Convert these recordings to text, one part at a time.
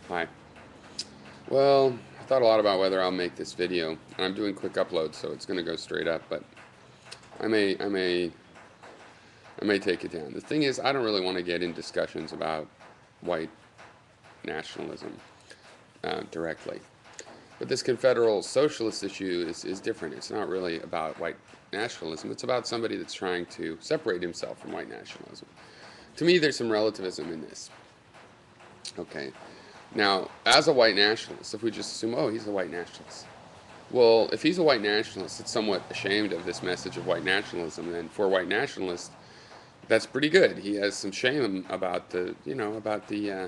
Hi. Well, I thought a lot about whether I'll make this video, and I'm doing quick upload, so it's going to go straight up. But I may, I may, I may take it down. The thing is, I don't really want to get in discussions about white nationalism directly. But this confederal socialist issue is different. It's not really about white nationalism. It's about somebody that's trying to separate himself from white nationalism. To me, there's some relativism in this. Okay. Now, as a white nationalist, if we just assume, oh, he's a white nationalist. Well, if he's a white nationalist, it's somewhat ashamed of this message of white nationalism. Then for a white nationalist, that's pretty good. He has some shame about the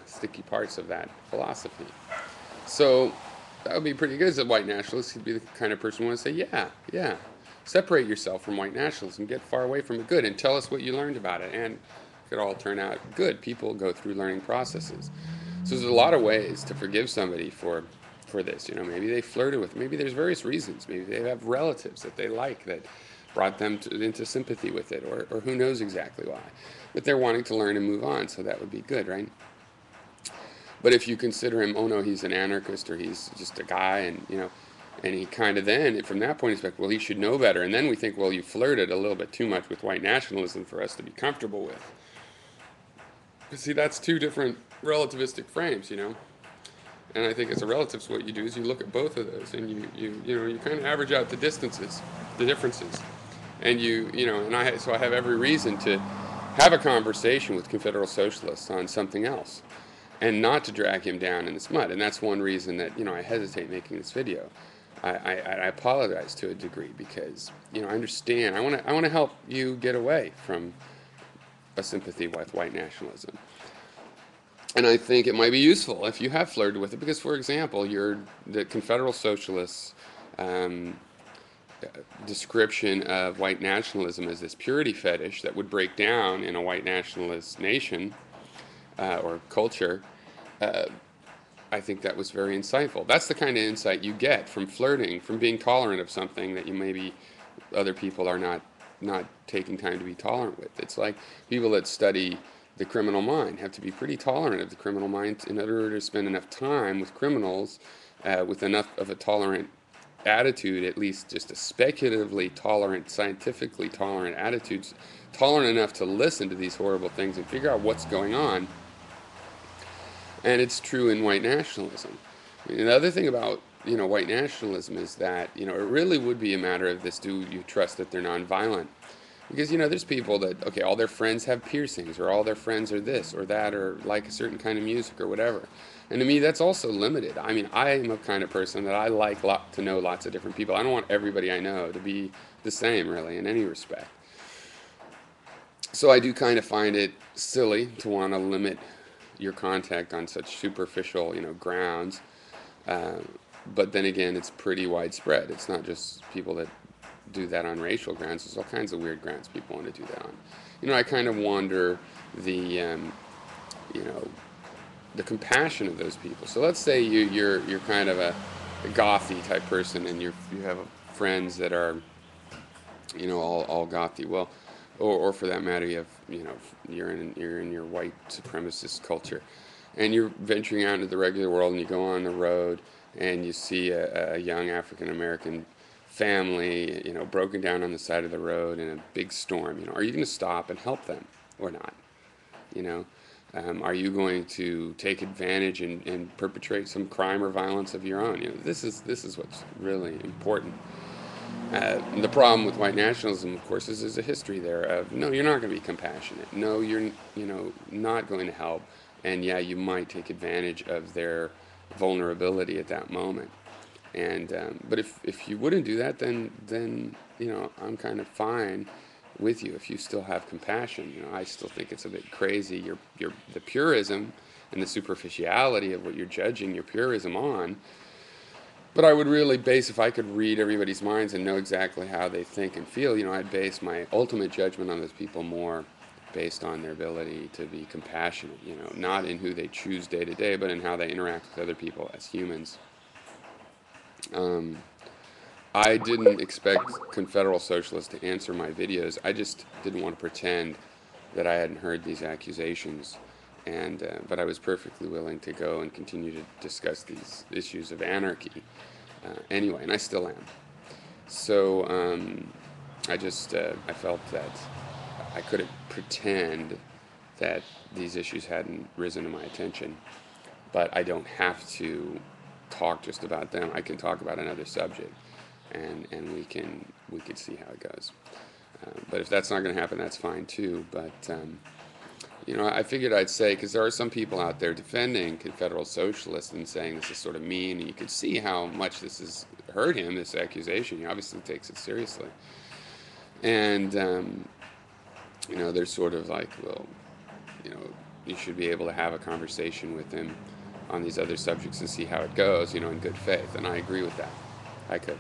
sticky parts of that philosophy. So that would be pretty good as a white nationalist. He'd be the kind of person who would say, yeah, separate yourself from white nationalism, get far away from it, good, and tell us what you learned about it. And it could all turn out good. People go through learning processes. So there's a lot of ways to forgive somebody for this. Maybe they flirted with. Maybe there's various reasons. Maybe they have relatives that they like that brought them into sympathy with it, or who knows exactly why. But they're wanting to learn and move on, so that would be good, right? But if you consider him, oh no, he's an anarchist or he's just a guy, and he kind of then, from that point, he's like, well, he should know better. And then we think, well, you flirted a little bit too much with white nationalism for us to be comfortable with. But see, that's two different relativistic frames. And I think as a relativist, what you do is you look at both of those, and you kind of average out the distances, the differences, and so I have every reason to have a conversation with Confederate socialists on something else, and not to drag him down in this mud. And that's one reason that I hesitate making this video. I apologize to a degree because I understand. I want to help you get away from a sympathy with white nationalism. And I think it might be useful if you have flirted with it, because, for example, the Confederal Socialists' um, description of white nationalism as this purity fetish that would break down in a white nationalist nation or culture. Uh, I think that was very insightful. That's the kind of insight you get from flirting, from being tolerant of something that you maybe other people are not taking time to be tolerant with. It's like people that study the criminal mind have to be pretty tolerant of the criminal mind in order to spend enough time with criminals with enough of a tolerant attitude, at least just a speculatively tolerant, scientifically tolerant attitudes, tolerant enough to listen to these horrible things and figure out what's going on. And it's true in white nationalism. The other thing about white nationalism is that it really would be a matter of this: do you trust that they're nonviolent? Because there's people that, okay, all their friends have piercings, or all their friends are this or that, or like a certain kind of music or whatever. And to me, that's also limited. I mean, I am a kind of person that I like to know lots of different people. I don't want everybody I know to be the same, really, in any respect. So I do kind of find it silly to want to limit your contact on such superficial, grounds. Uh, but then again, it's pretty widespread. It's not just people that do that on racial grounds. There's all kinds of weird grounds people want to do that on. I kind of wonder the, you know, the compassion of those people. So let's say you're kind of a gothy type person, and you have friends that are, all gothy. Well, or for that matter, you're in your white supremacist culture, and you're venturing out into the regular world, and you go on the road, and you see a young African American family, broken down on the side of the road in a big storm. Are you going to stop and help them or not? You know, are you going to take advantage and perpetrate some crime or violence of your own? This is what's really important. The problem with white nationalism, of course, is there's a history there of no, you're not going to be compassionate. No, you're not going to help, and yeah, you might take advantage of their vulnerability at that moment. And but if you wouldn't do that, then I'm kind of fine with you if you still have compassion. I still think it's a bit crazy. Your the purism and the superficiality of what you're judging your purism on. But I would really base, if I could read everybody's minds and know exactly how they think and feel, I'd base my ultimate judgment on those people more based on their ability to be compassionate, not in who they choose day to day, but in how they interact with other people as humans. Um, I didn't expect Confederal Socialists to answer my videos. I just didn't want to pretend that I hadn't heard these accusations. and but I was perfectly willing to go and continue to discuss these issues of anarchy anyway, and I still am. So I felt that I couldn't pretend that these issues hadn't risen to my attention, but I don't have to talk just about them. I can talk about another subject, and we could see how it goes. But if that's not going to happen, that's fine too. But I figured I'd say, because there are some people out there defending Confederal Socialists and saying this is sort of mean, and you can see how much this has hurt him, this accusation. He obviously takes it seriously. And, they're sort of like, well, you know, you should be able to have a conversation with him on these other subjects and see how it goes, in good faith. And I agree with that. I could.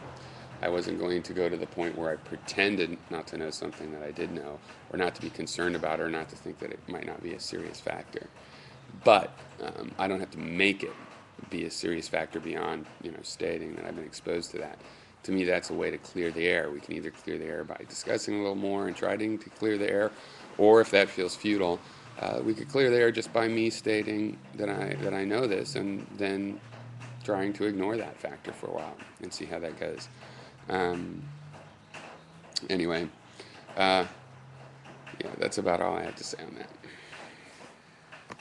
I wasn't going to go to the point where I pretended not to know something that I did know, or not to be concerned about, or not to think that it might not be a serious factor. But I don't have to make it be a serious factor beyond, stating that I've been exposed to that. To me, that's a way to clear the air. We can either clear the air by discussing a little more and trying to clear the air, or if that feels futile, we could clear the air just by me stating that I know this, and then trying to ignore that factor for a while and see how that goes. Anyway, yeah, that's about all I have to say on that.